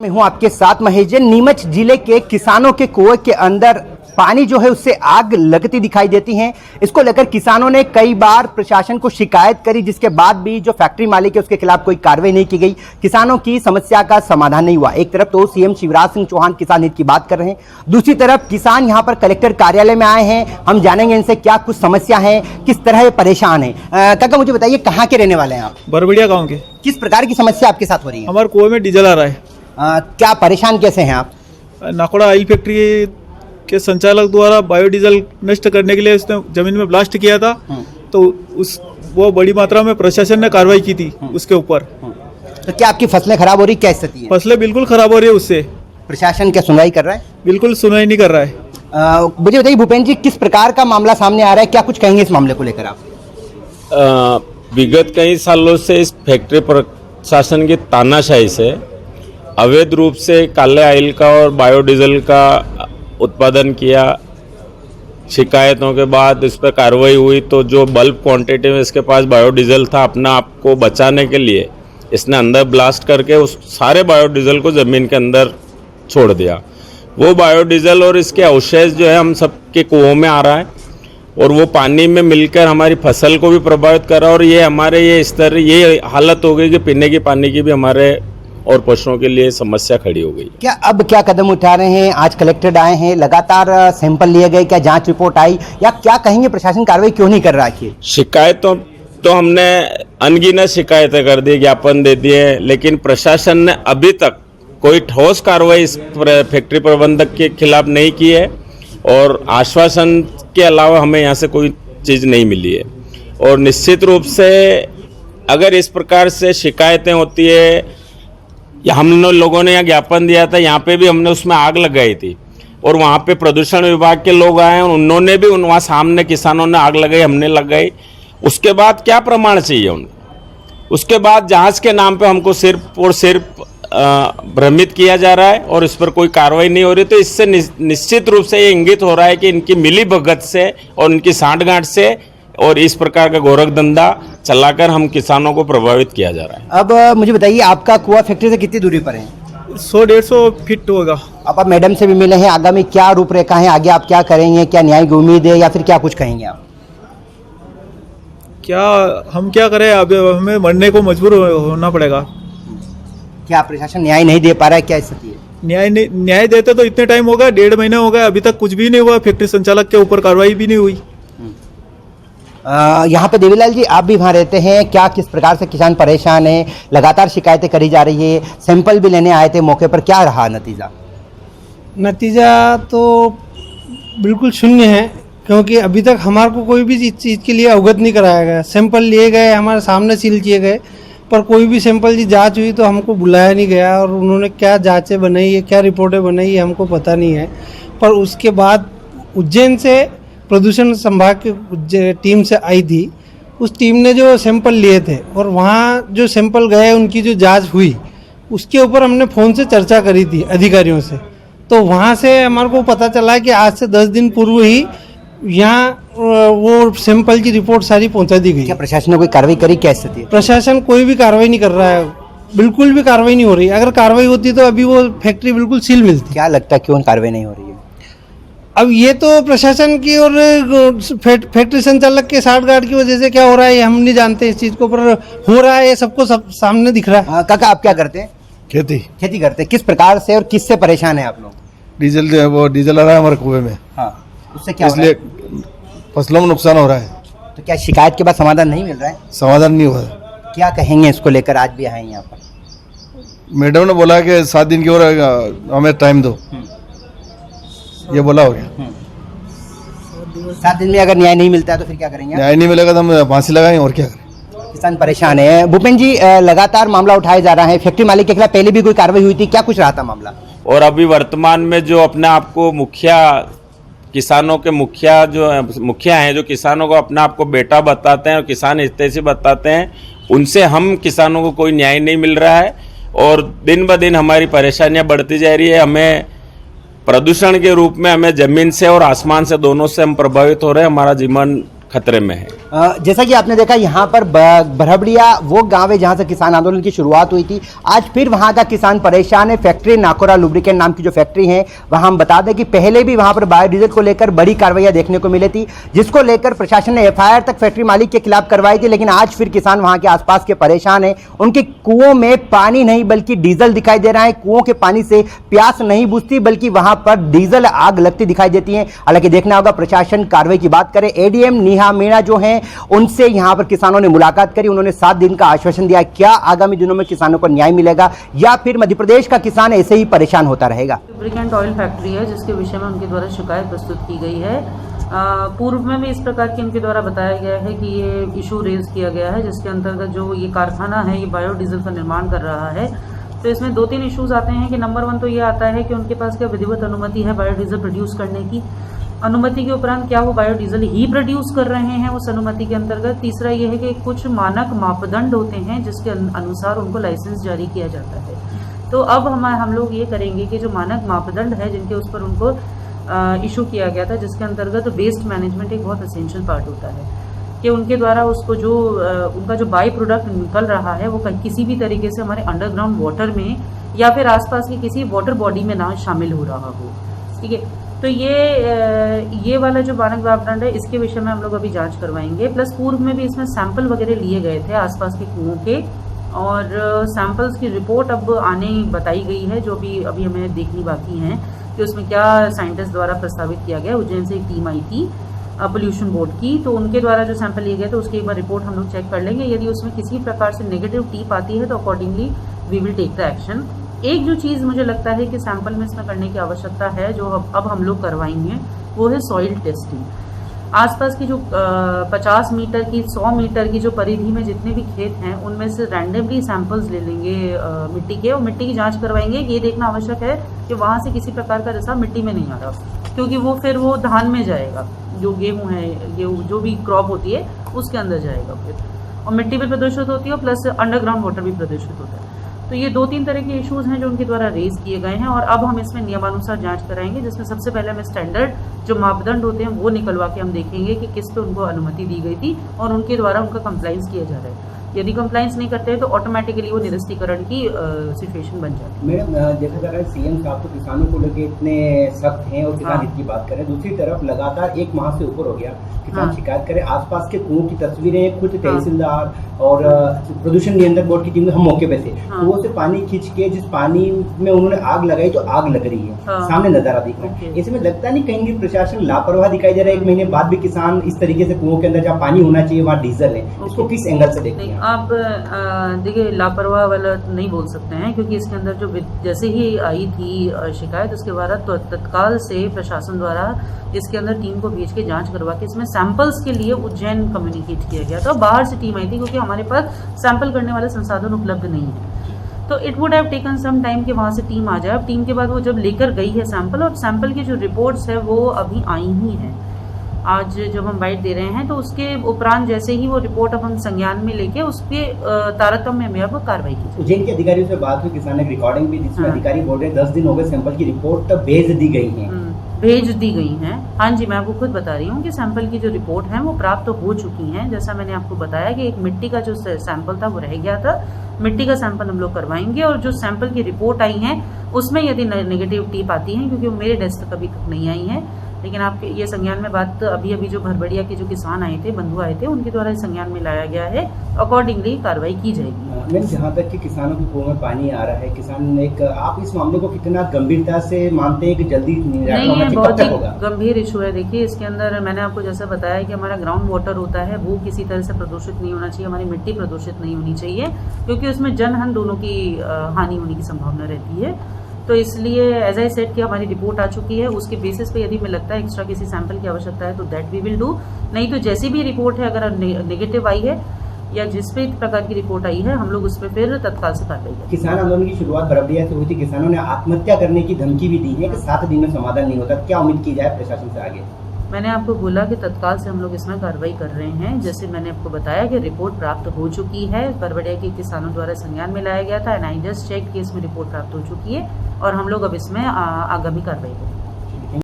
मैं हूं आपके साथ महेश जैन। नीमच जिले के किसानों के कुएं के अंदर पानी जो है उससे आग लगती दिखाई देती है। इसको लेकर किसानों ने कई बार प्रशासन को शिकायत करी, जिसके बाद भी जो फैक्ट्री मालिक है उसके खिलाफ कोई कार्रवाई नहीं की गई। किसानों की समस्या का समाधान नहीं हुआ। एक तरफ तो सीएम शिवराज सिंह चौहान किसान हित की बात कर रहे हैं, दूसरी तरफ किसान यहां पर कलेक्टर कार्यालय में आए हैं। हम जानेंगे इनसे क्या कुछ समस्या है, किस तरह ये परेशान है। काका मुझे बताइए, कहाँ के रहने वाले हैं आप? बरबड़िया गांव के। किस प्रकार की समस्या आपके साथ हो रही है? हमारे कुएं में डीजल आ रहा है। क्या परेशान कैसे हैं आप? नाकोड़ा ऑयल फैक्ट्री के संचालक द्वारा बायोडीजल नष्ट करने के लिए उसने जमीन में ब्लास्ट किया था, तो वो बड़ी मात्रा में प्रशासन ने कार्रवाई की थी उसके ऊपर। तो क्या आपकी फसलें खराब हो रही, क्या स्थिति है? फसलें बिल्कुल खराब हो रही है उससे। प्रशासन क्या सुनवाई कर रहा है? बिल्कुल सुनवाई नहीं कर रहा है। मुझे बताइए भूपेंद्र जी, किस प्रकार का मामला सामने आ रहा है, क्या कुछ कहेंगे इस मामले को लेकर आप? विगत कई सालों से इस फैक्ट्री प्रशासन की तानाशाही से अवैध रूप से काले ऑयल का और बायोडीजल का उत्पादन किया। शिकायतों के बाद इस पर कार्रवाई हुई, तो जो बल्क क्वांटिटी में इसके पास बायोडीजल था, अपना आप को बचाने के लिए इसने अंदर ब्लास्ट करके उस सारे बायोडीजल को ज़मीन के अंदर छोड़ दिया। वो बायोडीजल और इसके अवशेष जो है हम सबके कुओं में आ रहा है और वो पानी में मिलकर हमारी फसल को भी प्रभावित कर रहा है। और ये हमारे ये हालत हो गई कि पीने के पानी की भी हमारे और पशुओं के लिए समस्या खड़ी हो गई। क्या अब क्या कदम उठा रहे हैं? आज कलेक्टर आए हैं, लगातार सैंपल लिए गए, क्या जांच रिपोर्ट आई, या क्या कहेंगे प्रशासन कार्रवाई क्यों नहीं कर रहा है? शिकायतों तो हमने अनगिनत शिकायतें कर दी, ज्ञापन दे दिए, लेकिन प्रशासन ने अभी तक कोई ठोस कार्रवाई इस फैक्ट्री प्रबंधक के खिलाफ नहीं की है और आश्वासन के अलावा हमें यहाँ से कोई चीज़ नहीं मिली है। और निश्चित रूप से अगर इस प्रकार से शिकायतें होती है, हम लोगों ने यहाँ ज्ञापन दिया था, यहाँ पे भी हमने उसमें आग लगाई थी और वहाँ पे प्रदूषण विभाग के लोग आए और उन्होंने भी वहाँ सामने किसानों ने आग लगाई, हमने लगाई। उसके बाद क्या प्रमाण चाहिए उनको? उसके बाद जांच के नाम पे हमको सिर्फ और सिर्फ भ्रमित किया जा रहा है और इस पर कोई कार्रवाई नहीं हो रही। तो इससे निश्चित रूप से ये इंगित हो रहा है कि इनकी मिली भगत से और इनकी सांठगांठ से और इस प्रकार का गोरख धंधा चलाकर हम किसानों को प्रभावित किया जा रहा है। अब मुझे बताइए, आपका कुआं फैक्ट्री से कितनी दूरी पर है? 100-150 फीट होगा। अब आप मैडम से भी मिले हैं, आगामी क्या रूपरेखा है, आगे आप क्या करेंगे, क्या न्याय की उम्मीद है या फिर क्या कुछ कहेंगे आप? हम क्या करें, अब हमें मरने को मजबूर होना पड़ेगा। क्या प्रशासन न्याय नहीं दे पा रहा है, क्या स्थिति है? न्याय देते तो इतने टाइम होगा, 1.5 महीने हो गए, अभी तक कुछ भी नहीं हुआ। फैक्ट्री संचालक के ऊपर कार्रवाई भी नहीं हुई। यहाँ पे देवीलाल जी, आप भी वहाँ रहते हैं, क्या किस प्रकार से किसान परेशान है? लगातार शिकायतें करी जा रही है, सैंपल भी लेने आए थे मौके पर, क्या रहा नतीजा? नतीजा तो बिल्कुल शून्य है, क्योंकि अभी तक हमारे को कोई भी इस चीज़ के लिए अवगत नहीं कराया गया। सैंपल लिए गए, हमारे सामने सील किए गए, पर कोई भी सैंपल की जांच हुई तो हमको बुलाया नहीं गया और उन्होंने क्या जांचें बनाई है, क्या रिपोर्टें बनाई है, हमको पता नहीं है। पर उसके बाद उज्जैन से प्रदूषण संभाग की टीम से आई थी, उस टीम ने जो सैंपल लिए थे और वहाँ जो सैंपल गए, उनकी जो जांच हुई, उसके ऊपर हमने फ़ोन से चर्चा करी थी अधिकारियों से। तो वहाँ से हमारे को पता चला कि आज से 10 दिन पूर्व ही यहाँ वो सैंपल की रिपोर्ट सारी पहुँचा दी गई। क्या प्रशासन ने कोई कार्रवाई करी, क्या स्थिति है? प्रशासन कोई भी कार्रवाई नहीं कर रहा है, बिल्कुल भी कार्रवाई नहीं हो रही। अगर कार्रवाई होती तो अभी वो फैक्ट्री बिल्कुल सील मिलती। क्या लगता है क्यों कार्रवाई नहीं हो रही है? अब ये तो प्रशासन की और फैक्ट्री संचालक के साठगांठ की वजह से क्या हो रहा है, ये हम नहीं जानते इस चीज़ को, पर हो रहा है, ये सबको सामने दिख रहा है। काका, आप क्या करते हैं? खेती करते हैं। किस प्रकार से और किससे परेशान है आप लोग? डीजल जो है वो डीजल आ रहा है हमारे कुएं में। हाँ, उससे क्या इसलिए फसलों में नुकसान हो रहा है। तो क्या शिकायत के बाद समाधान नहीं मिल रहा है? समाधान नहीं हुआ है। क्या कहेंगे इसको लेकर? आज भी आए यहाँ पर मैडम ने बोला कि 7 दिन की और हमें टाइम दो, ये बोला हो गया। 7 दिन में अगर न्याय नहीं मिलता है तो फिर क्या करेंगे? न्याय नहीं मिलेगा तो हम फांसी लगाएंगे, और क्या करें। किसान परेशान है। भूपेंद्र जी, लगातार मामला उठाया जा रहा है, फैक्ट्री मालिक के खिलाफ पहले भी कोई कार्रवाई हुई थी, क्या कुछ रहा था मामला? और अभी वर्तमान में जो अपने आप को किसानों के मुखिया हैं, जो किसानों को अपना आप को बेटा बताते हैं और किसान हितैषी बताते हैं, उनसे हम किसानों को कोई न्याय नहीं मिल रहा है और दिन ब दिन हमारी परेशानियां बढ़ती जा रही है। हमें प्रदूषण के रूप में हमें जमीन से और आसमान से दोनों से हम प्रभावित हो रहे हैं। हमारा जीवन खतरे में है। जैसा कि आपने देखा यहाँ पर बरहबड़िया वो गांव है जहाँ से किसान आंदोलन की शुरुआत हुई थी। आज फिर वहाँ का किसान परेशान है। फैक्ट्री नाकोरा लुब्रिकेंट नाम की जो फैक्ट्री है, वहाँ हम बता दें कि पहले भी वहाँ पर बायोडीजल को लेकर बड़ी कार्रवाइयाँ देखने को मिली थी, जिसको लेकर प्रशासन ने एफआईआर तक फैक्ट्री मालिक के खिलाफ करवाई थी। लेकिन आज फिर किसान वहाँ के आसपास के परेशान है। उनके कुओं में पानी नहीं बल्कि डीजल दिखाई दे रहा है। कुओं के पानी से प्यास नहीं बुझती बल्कि वहाँ पर डीजल आग लगती दिखाई देती है। हालांकि देखना होगा प्रशासन कार्रवाई की बात करे। एडीएम नेहा मीणा जो हैं, उनसे यहां पर किसानों ने मुलाकात करी। उन्होंने 7 दिन का आश्वासन दिया। क्या आगामी दिनों में किसानों को न्याय मिलेगा या फिर मध्य प्रदेश का किसान ऐसे ही परेशान होता रहेगा? लुब्रिकेंट ऑयल फैक्ट्री है जिसके विषय में उनके द्वारा शिकायत प्रस्तुत की गई है। पूर्व में भी इस प्रकार की इनके द्वारा बताया गया है कि ये इशू रेज किया गया है, जिसके अंतर्गत जो ये कारखाना है ये बायोडीजल का निर्माण कर रहा है। तो इसमें 2-3 इश्यूज आते हैं कि नंबर 1 तो ये आता है कि उनके पास क्या विधिवत अनुमति है बायोडीजल प्रोड्यूस करने की। अनुमति के उपरांत क्या वो बायोडीजल ही प्रोड्यूस कर रहे हैं उस अनुमति के अंतर्गत। तीसरा ये है कि कुछ मानक मापदंड होते हैं जिसके अनुसार उनको लाइसेंस जारी किया जाता है। तो अब हम लोग ये करेंगे कि जो मानक मापदंड है जिनके उस पर उनको इशू किया गया था, जिसके अंतर्गत वेस्ट मैनेजमेंट एक बहुत एसेंशियल पार्ट होता है कि उनके द्वारा उसको जो उनका जो बाई प्रोडक्ट निकल रहा है वो किसी भी तरीके से हमारे अंडरग्राउंड वाटर में या फिर आसपास की किसी वाटर बॉडी में ना शामिल हो रहा हो। ठीक है, तो ये वाला जो मानक मापदंड है इसके विषय में हम लोग अभी जांच करवाएंगे। प्लस पूर्व में भी इसमें सैंपल वगैरह लिए गए थे आसपास के कुओं के, और सैंपल्स की रिपोर्ट अब आने बताई गई है, जो भी अभी हमें देखनी बाकी है कि उसमें क्या साइंटिस्ट द्वारा प्रस्तावित किया गया। उज्जैन से एक टीम आई थी पोल्यूशन बोर्ड की, तो उनके द्वारा जो सैंपल लिए गए थे उसकी एक बार रिपोर्ट हम लोग चेक कर लेंगे। यदि उसमें किसी प्रकार से नेगेटिव टीप आती है तो accordingly we will take the action. एक जो चीज़ मुझे लगता है कि सैंपल में इसमें करने की आवश्यकता है, जो अब हम लोग करवाएंगे, वो है सॉइल टेस्टिंग। आसपास की जो 50 मीटर की 100 मीटर की जो परिधि में जितने भी खेत हैं उनमें से रैंडमली सैंपल्स ले लेंगे मिट्टी के, और मिट्टी की जांच करवाएंगे। ये देखना आवश्यक है कि वहाँ से किसी प्रकार का रेसा मिट्टी में नहीं आ रहा, क्योंकि वो फिर वो धान में जाएगा, जो गेहूँ है, गेहूँ जो भी क्रॉप होती है उसके अंदर जाएगा फिर, और मिट्टी भी प्रदूषित होती है प्लस अंडरग्राउंड वाटर भी प्रदूषित होता है। तो ये 2-3 तरह के इश्यूज हैं जो उनके द्वारा रेज किए गए हैं, और अब हम इसमें नियमानुसार जांच कराएंगे, जिसमें सबसे पहले हमें स्टैंडर्ड जो मापदंड होते हैं वो निकलवा के हम देखेंगे कि किस पे उनको अनुमति दी गई थी और उनके द्वारा उनका कंप्लाइंस किया जा रहा है। यदि कंप्लाइंस नहीं करते हैं तो ऑटोमेटिकली वो निरस्तीकरण की सिचुएशन बन जाती है। मैडम, देखा जा रहा है सीएम साहब तो किसानों को लेकर इतने सख्त हैं और किसान हित की बात करें, दूसरी तरफ लगातार 1 माह से ऊपर हो गया किसान शिकायत करें। आसपास के कुओं की तस्वीरें खुद तहसीलदार और प्रदूषण नियंत्रण बोर्ड की टीम में हम मौके पे थे, कुओं से पानी खींच के जिस पानी में उन्होंने आग लगाई तो आग लग रही है, सामने नजारा दिख रहा है। इसमें लगता नहीं कहीं प्रशासन लापरवाह दिखाई दे रहा है? 1 महीने बाद भी किसान इस तरीके से कुओं के अंदर जहाँ पानी होना चाहिए वहाँ डीजल है, इसको किस एंगल से देखते हैं आप? देखिए, लापरवाह वाला नहीं बोल सकते हैं, क्योंकि इसके अंदर जो जैसे ही आई थी शिकायत उसके बाद तो तत्काल से प्रशासन द्वारा इसके अंदर टीम को भेज के जांच करवा के इसमें सैंपल्स के लिए उज्जैन कम्युनिकेट किया गया था। बाहर से टीम आई थी क्योंकि हमारे पास सैंपल करने वाले संसाधन उपलब्ध नहीं है, तो it would have taken some time कि वहाँ से टीम आ जाए। अब टीम के बाद वो जब लेकर गई है सैंपल, और सैंपल की जो रिपोर्ट्स है वो अभी आई ही हैं। आज जब हम बाइट दे रहे हैं तो उसके उपरांत जैसे ही वो रिपोर्ट अब हम संज्ञान में लेके उसके तारतम्य में अब कार्रवाई की। उज्जैन के अधिकारियों से बात हुई, किसान ने रिकॉर्डिंग भी, जिसमें अधिकारी बोल रहे हैं 10 दिन हो गए सैंपल की रिपोर्ट भेज दी गई है। भेज दी गई हैं, हाँ जी, मैं आपको खुद बता रही हूँ कि सैंपल की जो रिपोर्ट है वो प्राप्त हो चुकी हैं। जैसा मैंने आपको बताया कि एक मिट्टी का जो सैंपल था वो रह गया था, मिट्टी का सैंपल हम लोग करवाएंगे, और जो सैंपल की रिपोर्ट आई है उसमें यदि नेगेटिव टीप आती है, क्योंकि वो मेरे डेस्क तक अभी तक नहीं आई है, लेकिन आप ये संज्ञान में बात अभी जो भरबड़िया के जो किसान आए थे, बंधु आए थे, उनके द्वारा इस संज्ञान में लाया गया है, अकॉर्डिंगली कार्रवाई की जाएगी। मैम, जहाँ तक कि किसानों के कुओं में पानी आ रहा है, किसान एक, आप इस मामले को कितना गंभीरता से मानते हैं कि जल्दी निराकरण होना चाहिए, कब तक होगा? गंभीर इशू है। देखिए, इसके अंदर मैंने आपको जैसा बताया कि हमारा ग्राउंड वाटर होता है वो किसी तरह से प्रदूषित नहीं होना चाहिए, हमारी मिट्टी प्रदूषित नहीं होनी चाहिए, क्योंकि उसमें जनहन दोनों की हानि होने की संभावना रहती है। तो इसलिए एज आई सेड कि हमारी रिपोर्ट आ चुकी है, उसके बेसिस पे यदि हमें लगता है एक्स्ट्रा किसी सैंपल की आवश्यकता है तो दैट वी विल डू। नहीं तो जैसी भी रिपोर्ट है, अगर नेगेटिव आई है या जिस भी प्रकार की रिपोर्ट आई है, हम लोग उस पर फिर तत्काल से कार्रवाई करेंगे। किसान आंदोलन की शुरुआत बरबड़िया से हुई थी, किसानों ने आत्महत्या करने की धमकी भी दी है कि 7 दिन में समाधान नहीं होता, क्या उम्मीद की जाए प्रशासन से आगे? मैंने आपको बोला कि तत्काल से हम लोग इसमें कार्रवाई कर रहे हैं। जैसे मैंने आपको बताया कि रिपोर्ट प्राप्त हो चुकी है, बरबड़िया के किसानों द्वारा संज्ञान में लाया गया था, एंड आई जस्ट चेक कि इसमें रिपोर्ट प्राप्त हो चुकी है, और हम लोग अब इसमें आगामी कार्रवाई करेंगे।